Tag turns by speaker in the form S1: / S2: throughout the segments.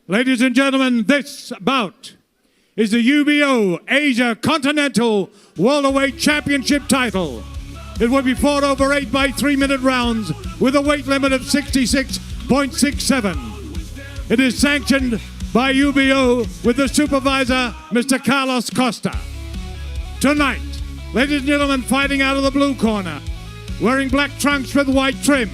S1: Ladies and gentlemen, this bout is the UBO Asia Continental Welterweight Championship title. It will be fought over 8 by 3-minute rounds with a weight limit of 66.67. It is sanctioned by UBO with the supervisor, Mr. Carlos Costa. Tonight, ladies and gentlemen, fighting out of the blue corner, wearing black trunks with white trim.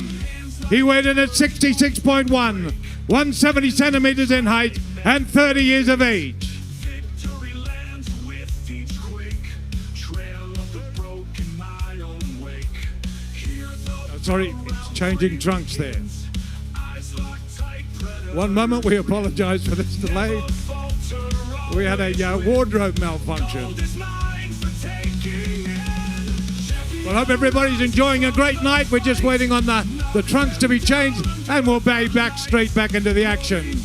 S1: He weighed in at 66.1, 170 centimeters in height, and 30 years of age. Sorry, it's changing trunks there. One moment, we apologize for this delay. We had a wardrobe malfunction. Well, I hope everybody's enjoying a great night. We're just waiting on the trunks to be changed, and we'll be back straight back into the action.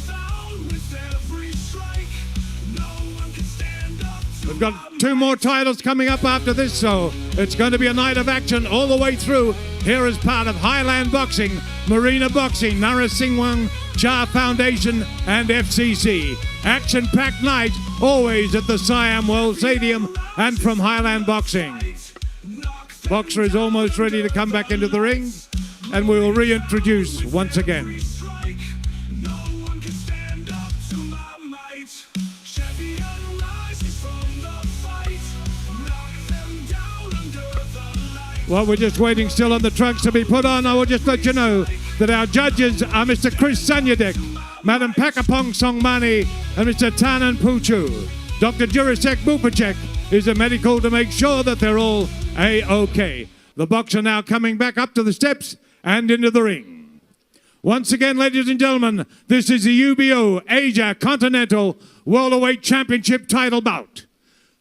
S1: We've got 2 more titles coming up after this, so it's going to be a night of action all the way through. Here is part of Highland Boxing, Marina Boxing, Narasingwang Cha Foundation, and FCC. Action-packed night, always at the Siam World Stadium and from Highland Boxing. Boxer is almost ready to come back into the ring, and we will reintroduce once again. Well, we're just waiting still on the trunks to be put on. I will just let you know that our judges are Mr. Chris Sanyadek, Madam Pakapong Songmani, and Mr. Tanan Puchu. Dr. Jurasek Bupacek is a medical to make sure that they're all A-OK. The boxer now coming back up to the steps and into the ring. Once again, ladies and gentlemen, this is the UBO Asia Continental Welterweight Championship title bout.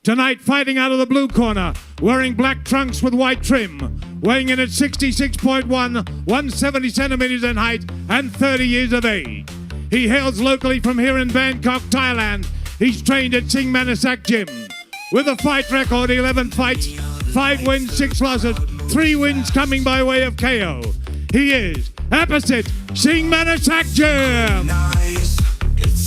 S1: Tonight, fighting out of the blue corner, wearing black trunks with white trim, weighing in at 66.1, 170 centimeters in height, and 30 years of age. He hails locally from here in Bangkok, Thailand. He's trained at Sing Manasak Gym. With a fight record, 11 fights, 5 wins, 6 losses, 3 wins coming by way of KO. He is Aphisit Sing Manasak Gym.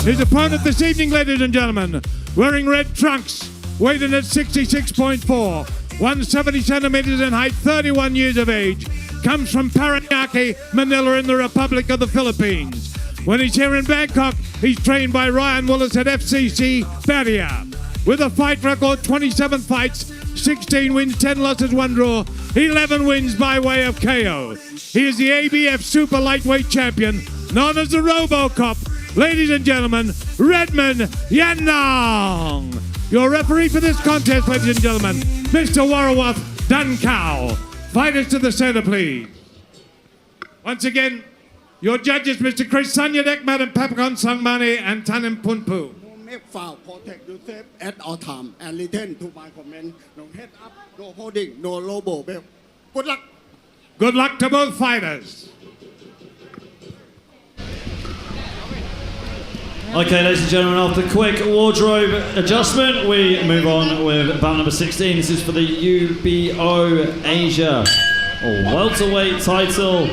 S1: His opponent this evening, ladies and gentlemen, wearing red trunks, weighed in at 66.4, 170 centimeters in height, 31 years of age, comes from Paranaque, Manila in the Republic of the Philippines. When he's here in Bangkok, he's trained by Ryan Willis at FCC Barrier. With a fight record, 27 fights, 16 wins, 10 losses, 1 draw, 11 wins by way of KO. He is the ABF Super Lightweight Champion, known as the RoboCop. Ladies and gentlemen, Reymond Yanong. Your referee for this contest, ladies and gentlemen, Mr. Warawath Dunkau. Fighters to the center, please. Once again, your judges, Mr. Chris Sanyadek, Madam Papakon Sangmani, and Tanim Punpu.
S2: Make foul, protect yourself at all time, and listen to my comment. No head up, no holding, no lobo. Good luck.
S1: Good luck to both fighters.
S3: Okay, ladies and gentlemen, after a quick wardrobe adjustment, we move on with bout number 16. This is for the UBO Asia Welterweight title,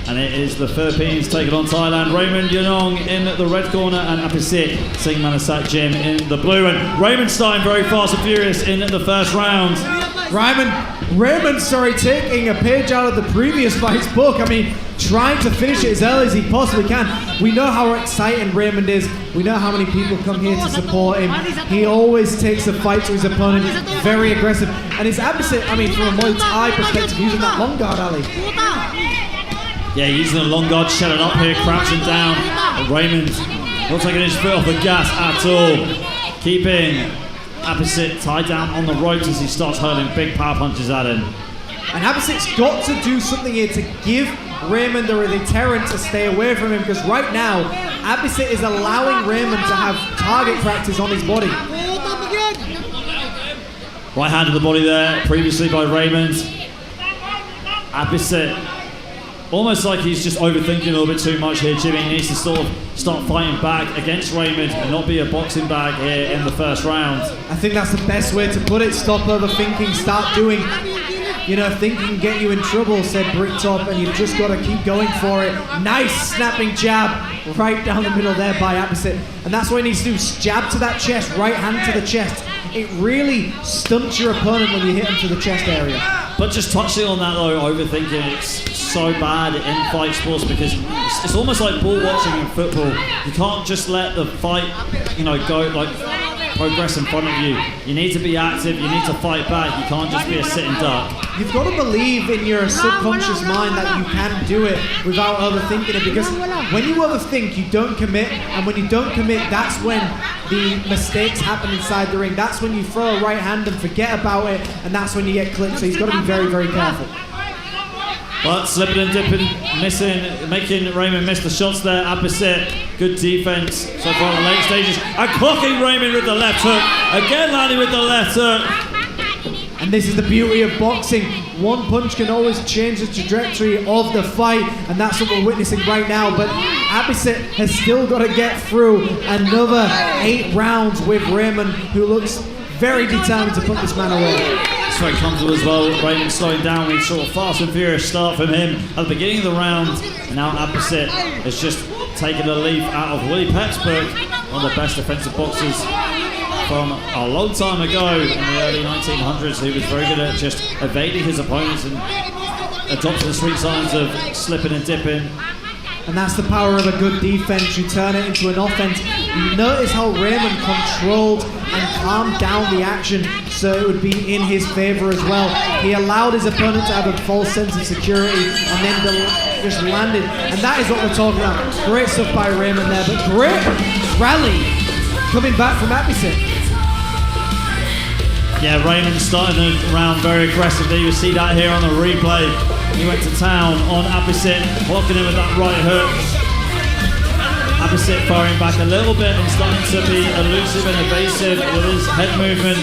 S3: and it is the Philippines taking on Thailand. Reymond Yanong in the red corner and Aphisit Sing Manasak Gym in the blue. And Reymond starting very fast and furious in the first round.
S4: Reymond, taking a page out of the previous fight's book. I mean, trying to finish it as early as he possibly can. We know how exciting Reymond is. We know how many people come here to support him. He always takes the fight to his opponent, very aggressive. And his Aphisit, I mean, from a Muay Thai perspective, using that long guard, Ali.
S3: Yeah, using the long guard, shutting up here, crouching down. And Reymond not taking his foot off the gas at all. Keeping Aphisit tied down on the ropes as he starts hurling big power punches at him.
S4: And Aphisit's got to do something here to give Reymond the deterrent to stay away from him, because right now, Aphisit is allowing Reymond to have target practice on his body.
S3: Right hand to the body there, previously by Reymond. Aphisit, almost like he's just overthinking a little bit too much here, Jimmy. He needs to sort of start fighting back against Reymond and not be a boxing bag here in the first round.
S4: I think that's the best way to put it. Stop overthinking, start doing You know, thinking can get you in trouble, said Bricktop, and you've just got to keep going for it. Nice snapping jab right down the middle there by Aphisit. And that's what he needs to do. Jab to that chest, right hand to the chest. It really stunts your opponent when you hit him to the chest area.
S3: But just touching on that though, overthinking, it's so bad in fight sports because it's almost like ball watching in football. You can't just let the fight, go like progress in front of you. You need to be active, you need to fight back, you can't just be a sitting duck.
S4: You've got to believe in your subconscious mind that you can do it without overthinking it, because when you overthink, you don't commit, and when you don't commit, that's when the mistakes happen inside the ring. That's when you throw a right hand and forget about it, and that's when you get clipped, so he's got to be very, very careful.
S3: But slipping and dipping, missing, making Reymond miss the shots there. Aphisit, good defense so far in the late stages. And clocking Reymond with the left hook. Again landing with the left hook.
S4: And this is the beauty of boxing. One punch can always change the trajectory of the fight, and that's what we're witnessing right now. But Aphisit has still got to get through another 8 rounds with Reymond, who looks very determined to put this man away.
S3: It's very comfortable as well. Reymond slowing down. We saw a fast and furious start from him at the beginning of the round. And now Aphisit has just taken a leaf out of Willie Peck's book, one of the best defensive boxers from a long time ago in the early 1900s, who was very good at just evading his opponents and adopting the sweet signs of slipping and dipping.
S4: And that's the power of a good defense. You turn it into an offense. You notice how Reymond controlled and calmed down the action so it would be in his favor as well. He allowed his opponent to have a false sense of security and then just landed. And that is what we're talking about. Great stuff by Reymond there, but great rally coming back from Aphisit.
S3: Yeah, Reymond starting the round very aggressively. You see that here on the replay. He went to town on Aphisit, blocking him with that right hook. Aphisit firing back a little bit and starting to be elusive and evasive with his head movement.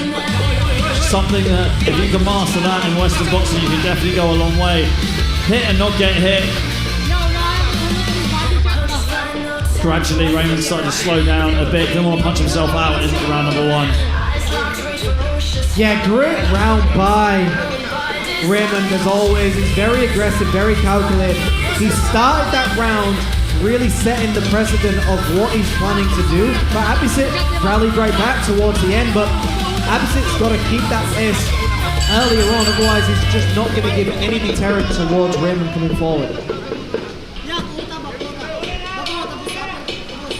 S3: Something that, if you can master that in Western boxing, you can definitely go a long way. Hit and not get hit. Gradually, Reymond starting to slow down a bit. Didn't want to punch himself out into round number 1.
S4: Yeah, great round by Reymond as always. He's very aggressive, very calculated. He started that round really setting the precedent of what he's planning to do. But Aphisit rallied right back towards the end, but Aphisit's got to keep that pace earlier on, otherwise he's just not going to give any deterrent towards Reymond coming forward.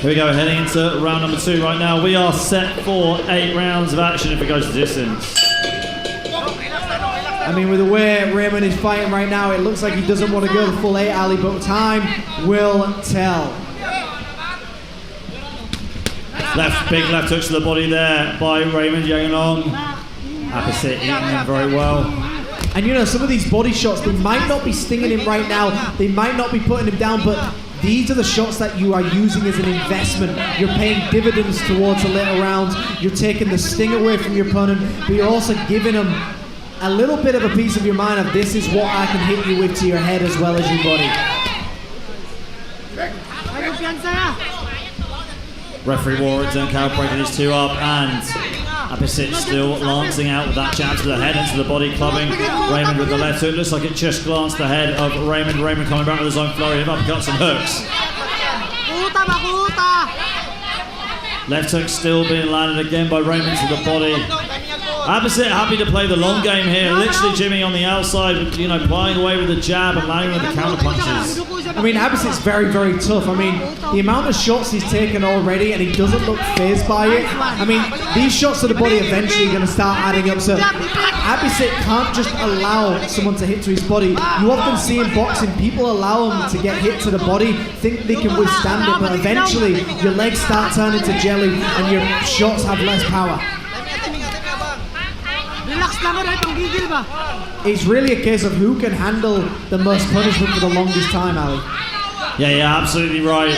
S3: Here we go, heading into round number 2 right now. We are set for 8 rounds of action if it goes to distance.
S4: I mean, with the way Reymond is fighting right now, it looks like he doesn't want to go the full 8, Ali, but time will tell.
S3: Big left hooks to the body there by Reymond Yanong. Aphisit eating him very well.
S4: And some of these body shots, they might not be stinging him right now, they might not be putting him down, but these are the shots that you are using as an investment. You're paying dividends towards the later rounds. You're taking the sting away from your opponent, but you're also giving him a little bit of a piece of your mind of this is what I can hit you with to your head as well as your body.
S3: Referee Warrington breaking his 2 up, and Aphisit still lancing out with that jab to the head into the body, clubbing Reymond with the left hook. Looks like it just glanced the head of Reymond. Reymond coming back with his own flurry of uppercuts and hooks. Left hook still being landed again by Reymond to the body. Aphisit happy to play the long game here, literally Jimmy on the outside, plying away with the jab and landing with the counter punches.
S4: I mean, Aphisit's very, very tough. I mean, the amount of shots he's taken already, and he doesn't look fazed by it. I mean, these shots to the body eventually are going to start adding up. So Aphisit can't just allow someone to hit to his body. You often see in boxing, people allow them to get hit to the body, think they can withstand it, but eventually your legs start turning to jelly and your shots have less power. It's really a case of who can handle the most punishment for the longest time, Ali.
S3: Yeah, absolutely right.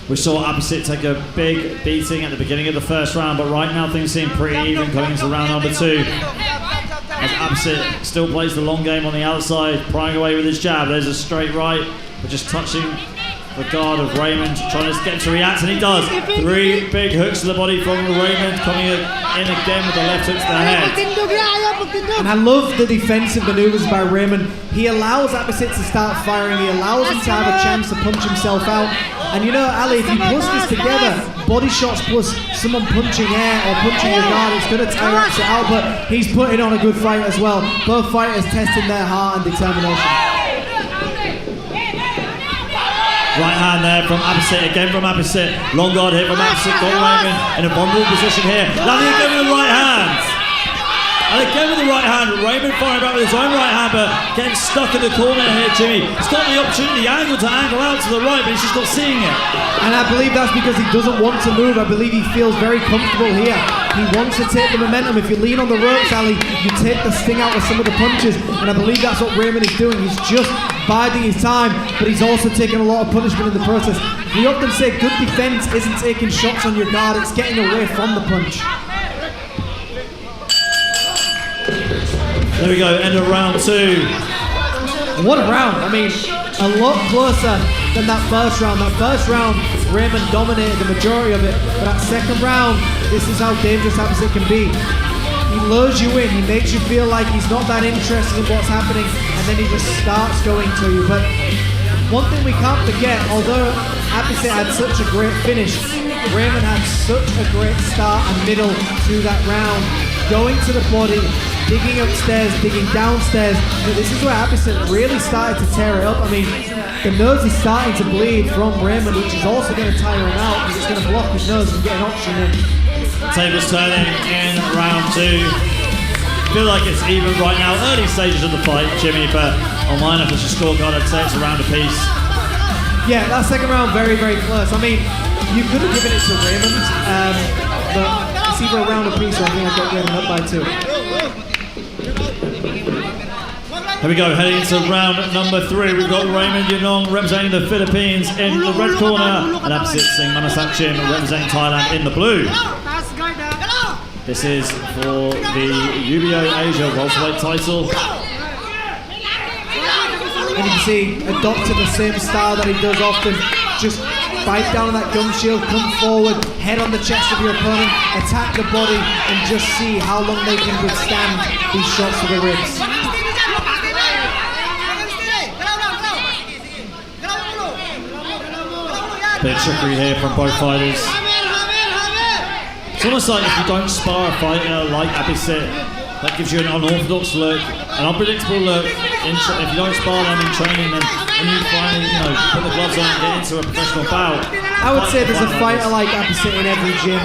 S3: We saw Aphisit take a big beating at the beginning of the first round, but right now things seem pretty even coming into round number 2. As Aphisit still plays the long game on the outside, prying away with his jab. There's a straight right, but just touching the guard of Reymond, trying to get him to react, and he does. 3 big hooks to the body from Reymond, coming in again with the left hook to the head.
S4: And I love the defensive maneuvers by Reymond. He allows Aphisit to start firing. He allows him to have a chance to punch himself out. And you know, Ali, if you plus this together, body shots plus someone punching air or punching your guard, it's going to tire Aphisit out. But he's putting on a good fight as well. Both fighters testing their heart and determination.
S3: Right hand there from Aphisit, again from Aphisit. Long guard hit from Aphisit, got Reymond in a vulnerable position here. Landing again with the right hand. And again with the right hand, Reymond firing back with his own right hand, but getting stuck in the corner here, Jimmy. He's got the opportunity, angle to angle out to the right, but he's just not seeing it.
S4: And I believe that's because he doesn't want to move. I believe he feels very comfortable here. He wants to take the momentum. If you lean on the ropes, Ali, you take the sting out of some of the punches. And I believe that's what Reymond is doing. He's just biding his time, but he's also taking a lot of punishment in the process. We often say good defense isn't taking shots on your guard, it's getting away from the punch.
S3: There we go, end of round 2.
S4: What a round. I mean, a lot closer than that first round. That first round, Reymond dominated the majority of it. But that second round, this is how dangerous Aphisit can be. He lures you in, he makes you feel like he's not that interested in what's happening, and then he just starts going to you. But one thing we can't forget, although Aphisit had such a great finish, Reymond had such a great start and middle to that round. Going to the body, digging upstairs, digging downstairs. But this is where Aphisit really started to tear it up. I mean, the nose is starting to bleed from Reymond, which is also going to tire him out because it's going to block his nose and get an option in.
S3: Tables turning in round 2. Feel like it's even right now. Early stages of the fight, Jimmy, but on my unofficial scorecard, I'd say it's a round apiece.
S4: Yeah, that second round, very, very close. I mean, you could have given it to Reymond, but it's either a round apiece, so I think I've got Reymond up by 2.
S3: Here we go, heading into round number 3. We've got Reymond Yanong representing the Philippines in the red corner, and Aphisit Manasak-Chim representing Thailand in the blue. This is for the UBO Asia welterweight title.
S4: And you can see, adopting the same style that he does often. Just bite down on that gum shield, come forward, head on the chest of your opponent, attack the body, and just see how long they can withstand these shots to the ribs.
S3: Bit of trickery here from both fighters. It's almost like if you don't spar a fighter like Aphisit, that gives you an unorthodox look, an unpredictable look. If you don't spar them in training, then when you finally, put the gloves on and get into a professional bout.
S4: I would say there's a fighter like Aphisit in every gym.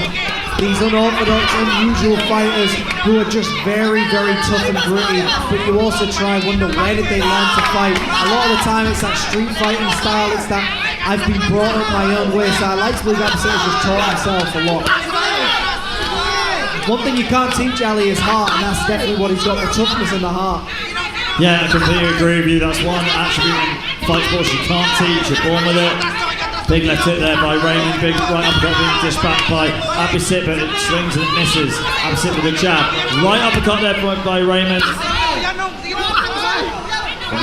S4: These unorthodox, unusual fighters who are just very, very tough and gritty, but you also try and wonder where did they learn to fight. A lot of the time it's that street fighting style, it's that I've been brought up my own way, so I like to believe Aphisit has just taught himself a lot. One thing you can't teach Ali is heart, and that's definitely what he's got, the toughness in the heart.
S3: Yeah, I completely agree with you. That's one attribute in fight sports you can't teach. You're born with it. Big left hook there by Reymond. Big right uppercut being dished back by Aphisit, but it swings and it misses. Aphisit with a jab. Right uppercut there by Reymond.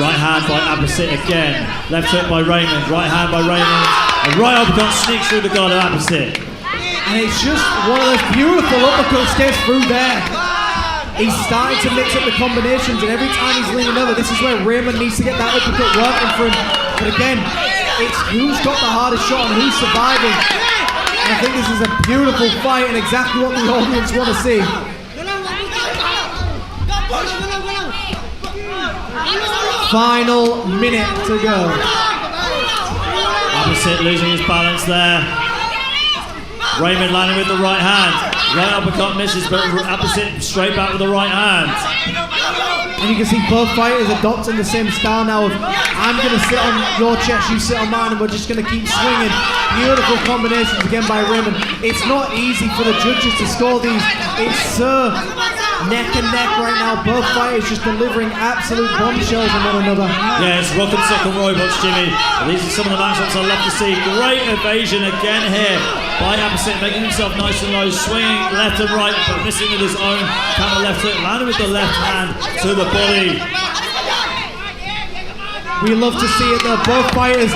S3: Right hand by Aphisit again. Left hook by Reymond. Right hand by Reymond. A right uppercut sneaks through the guard of Aphisit.
S4: And it's just one of those beautiful uppercuts gets through there. He's starting to mix up the combinations, and every time he's leaning over, this is where Reymond needs to get that uppercut working for him. But again, it's who's got the hardest shot and who's surviving. And I think this is a beautiful fight and exactly what the audience want to see. Final minute to go.
S3: Aphisit losing his balance there. Reymond landing with the right hand. Right uppercut misses, but Aphisit straight back with the right hand.
S4: And you can see both fighters adopting the same style now of I'm going to sit on your chest, you sit on mine, and we're just going to keep swinging. Beautiful combinations again by Reymond. It's not easy for the judges to score these. It's so neck and neck right now. Both fighters just delivering absolute bombshells on one another.
S3: Yeah, it's rock and second robots, Jimmy. These are some of the matchups I love to see. Great evasion again here by Aphisit, making himself nice and low, swinging left and right, but missing with his own counter left hook, landing with the left hand to the body.
S4: We love to see it though. Both fighters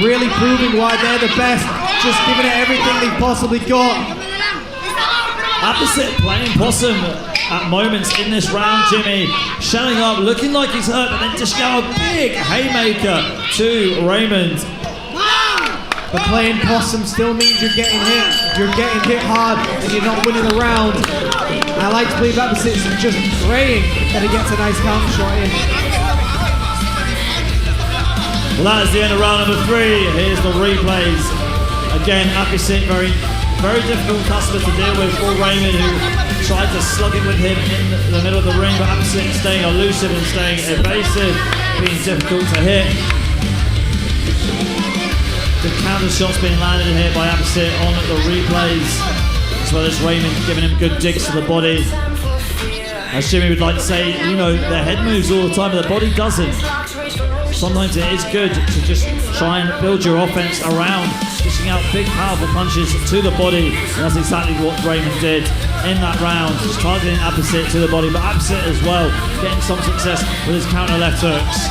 S4: really proving why they're the best, just giving it everything they've possibly got.
S3: Aphisit playing possum at moments in this round, Jimmy. Shelling up, looking like he's hurt, but then dishing out a big haymaker to Reymond.
S4: But playing possum still means you're getting hit. You're getting hit hard and you're not winning the round. I like to believe Aphisit's just praying that he gets a nice counter shot in.
S3: Well, that is the end of round number 3. Here's the replays. Again, Aphisit, very difficult customer to deal with for Reymond, who tried to slug it with him in the middle of the ring, but Aphisit staying elusive and staying evasive, being difficult to hit. The counter shots being landed in here by Aphisit on the replays, as well as Reymond giving him good digs to the body. As Jimmy would like to say, you know, the head moves all the time, but the body doesn't. Sometimes it is good to just try and build your offense around dishing out big, powerful punches to the body. And that's exactly what Reymond did in that round, just targeting Aphisit to the body, but Aphisit as well, getting some success with his counter left hooks.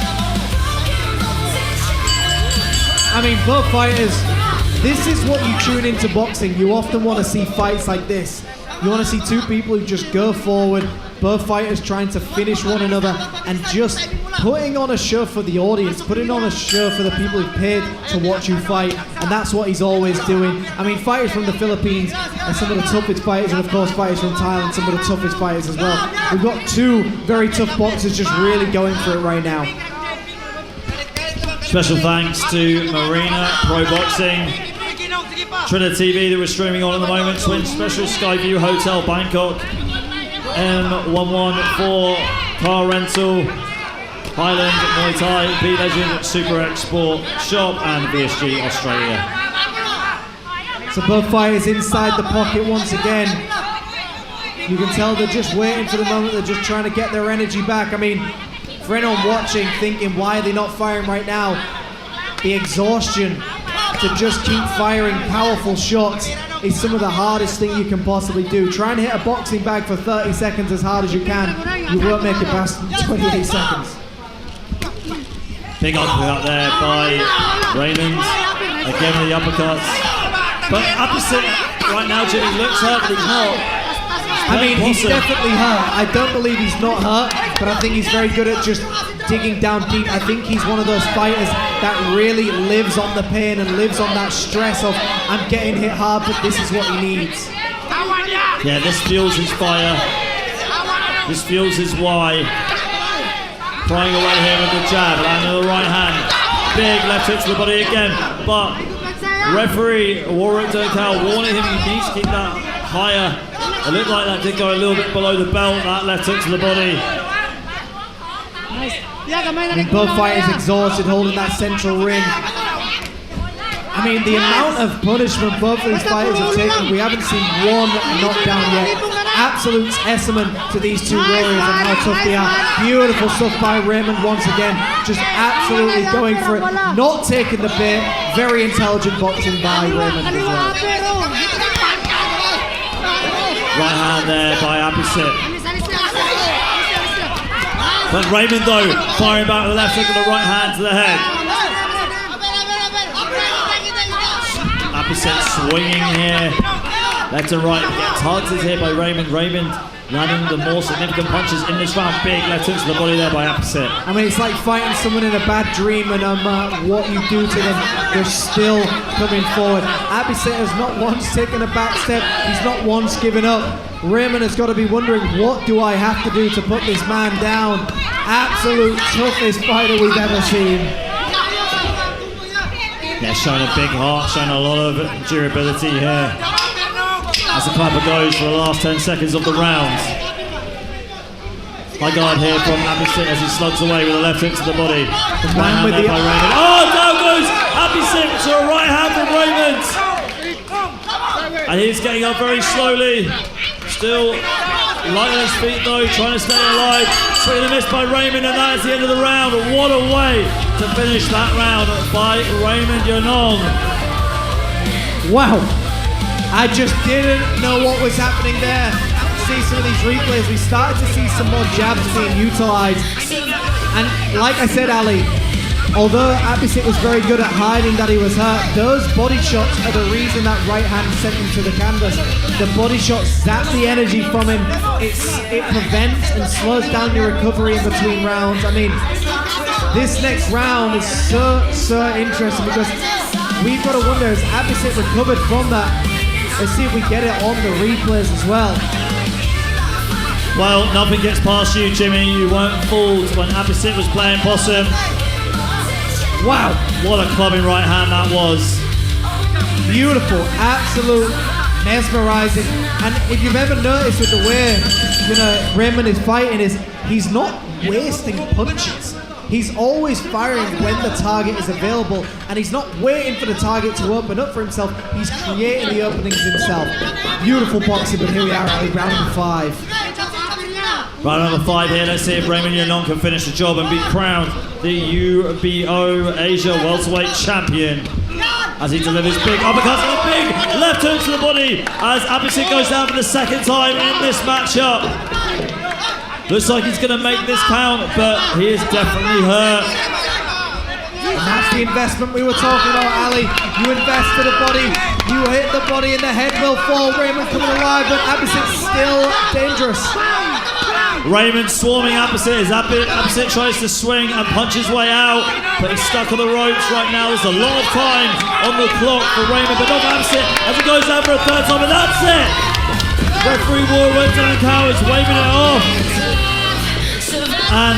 S4: I mean, both fighters, this is what you tune into boxing. You often want to see fights like this. You want to see two people who just go forward, both fighters trying to finish one another and just putting on a show for the audience, putting on a show for the people who've paid to watch you fight, and that's what he's always doing. I mean, fighters from the Philippines are some of the toughest fighters, and of course fighters from Thailand, some of the toughest fighters as well. We've got two very tough boxers just really going for it right now.
S3: Special thanks to Marina Pro Boxing, Trinity TV that we're streaming on at the moment, Twin Special, Skyview Hotel Bangkok, M114 Car Rental, Highland Muay Thai, B Legend Super Export Shop, and BSG Australia.
S4: So both fighters inside the pocket once again. You can tell they're just waiting for the moment, they're just trying to get their energy back. I mean, for anyone watching thinking why are they not firing right now, the exhaustion to just keep firing powerful shots is some of the hardest thing you can possibly do. Trying to hit a boxing bag for 30 seconds as hard as you can, you won't make it past 28 seconds.
S3: Big uppercut there by Reymond, again with the uppercuts. But Aphisit right now, Jimmy, looks hurt, but he's not.
S4: I mean, he's definitely hurt. I don't believe he's not hurt, but I think he's very good at just digging down deep. I think he's one of those fighters that really lives on the pain and lives on that stress of, I'm getting hit hard, but this is what he needs.
S3: Yeah, this fuels his fire. This fuels his why. Prying away here with the jab, landing the right hand. Big left hook to the body again, but referee Warwick Durcal warning him he needs to keep that higher. It looked like that did go a little bit below the belt, that left hook to the body.
S4: I mean, both fighters exhausted, holding that central ring. I mean, the amount of punishment both of these fighters have taken, we haven't seen one knockdown yet. Absolute testament to these two warriors and how tough they are. Beautiful stuff by Reymond once again, just absolutely going for it, not taking the bait. Very intelligent boxing by Reymond as well.
S3: Right hand there by Aphisit. But Reymond though, firing back with the left hook and the right hand to the head. Aphisit swinging here, left and right, gets targeted here by Reymond. Reymond landing the more significant punches in this round. Big left hook to the body there by Aphisit.
S4: I mean, it's like fighting someone in a bad dream, and no matter what you do to them, they're still coming forward. Aphisit has not once taken a back step, he's not once given up. Reymond has got to be wondering, what do I have to do to put this man down? Absolute toughest fighter we've ever seen.
S3: Yeah, showing a big heart, showing a lot of durability here. As the clapper goes for the last 10 seconds of the round. High guard here from Aphisit as he slugs away with a left hook to the body. Right hand there by Reymond. Oh, down goes Aphisit to a right hand from Reymond. And he's getting up very slowly. Still light on his feet though, trying to stay alive. Swing and a miss by Reymond, and that is the end of the round. What a way to finish that round by Reymond Yanong.
S4: Wow. I just didn't know what was happening there. See some of these replays, we started to see some more jabs being utilised. And like I said, Ali, although Aphisit was very good at hiding that he was hurt, those body shots are the reason that right hand sent him to the canvas. The body shots zap the energy from him. It prevents and slows down your recovery in between rounds. I mean, this next round is so interesting because we've got to wonder, has Aphisit recovered from that? Let's see if we get it on the replays as well.
S3: Well, nothing gets past you, Jimmy. You weren't fooled when Aphisit was playing possum. Wow, what a clubbing right hand that was.
S4: Beautiful, absolute mesmerizing. And if you've ever noticed with the way, Reymond is fighting, is he's not wasting punches. He's always firing when the target is available, and he's not waiting for the target to open up for himself. He's creating the openings himself. Beautiful boxing, but here we are at round number 5.
S3: Round number 5 here. Let's see if Reymond Yanong can finish the job and be crowned the UBO Asia Welterweight Champion. As he delivers big uppercuts and a big left hook to the body as Aphisit goes down for the second time in this matchup. Looks like he's going to make this count, but he is definitely hurt.
S4: And that's the investment we were talking about, Ali. You invest to the body, you hit the body and the head will fall. Reymond coming alive, but Aphisit's still dangerous.
S3: Reymond swarming Aphisit as Aphisit tries to swing and punch his way out, but he's stuck on the ropes right now. There's a lot of time on the clock for Reymond, but not Aphisit as he goes down for a third time, and that's it! Referee War went down the cowards, waving it off. And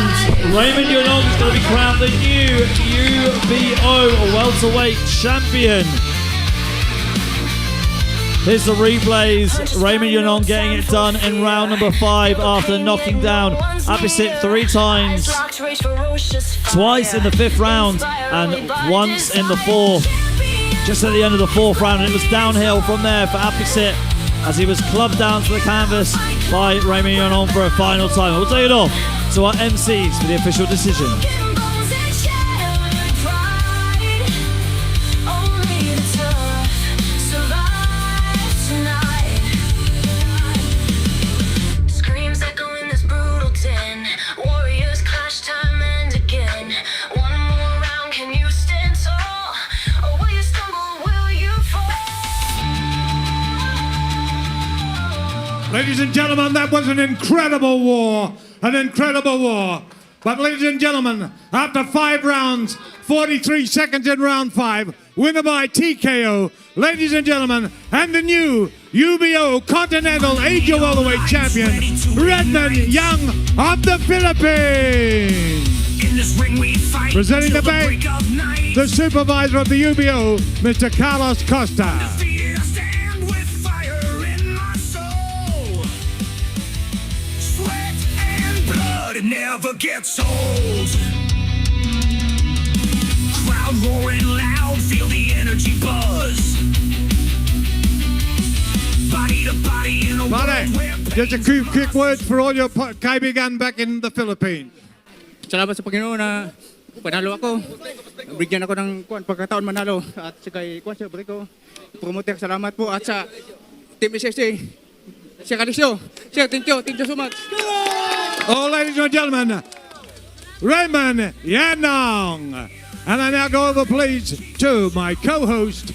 S3: Reymond Yanong is going to be crowned the new UBO Welterweight Champion. Here's the replays. Reymond Yanong getting it done in round number 5 after knocking down Aphisit 3 times. Twice in the 5th round and once in the 4th. Just at the end of the 4th round, and it was downhill from there for Aphisit as he was clubbed down to the canvas by Reymond Yanong for a final time. We'll take it off to our MCs for the official decision.
S1: Ladies and gentlemen, that was an incredible war. An incredible war. But ladies and gentlemen, after 5 rounds, 43 seconds in round 5, winner by TKO, ladies and gentlemen, and the new UBO Continental Asia Welterweight Champion, Reymond Yanong of the Philippines. Presenting the bout, the supervisor of the UBO, Mr. Carlos Costa.
S5: It never gets old. Crowd roaring loud, feel the energy buzz. Body to body in a world where
S1: just a quick word for all your kaibigan back in the Philippines.
S6: Salamat sa Panginoon na panalo ako. Bigyan ako ng pagkataon manalo at sa kay sa ko. Promoter, salamat po at sa Team SSA. Sir Calisio. Sir, thank you so much.
S1: Oh, ladies and gentlemen, Reymond Yanong. And I now go over, please, to my co-host,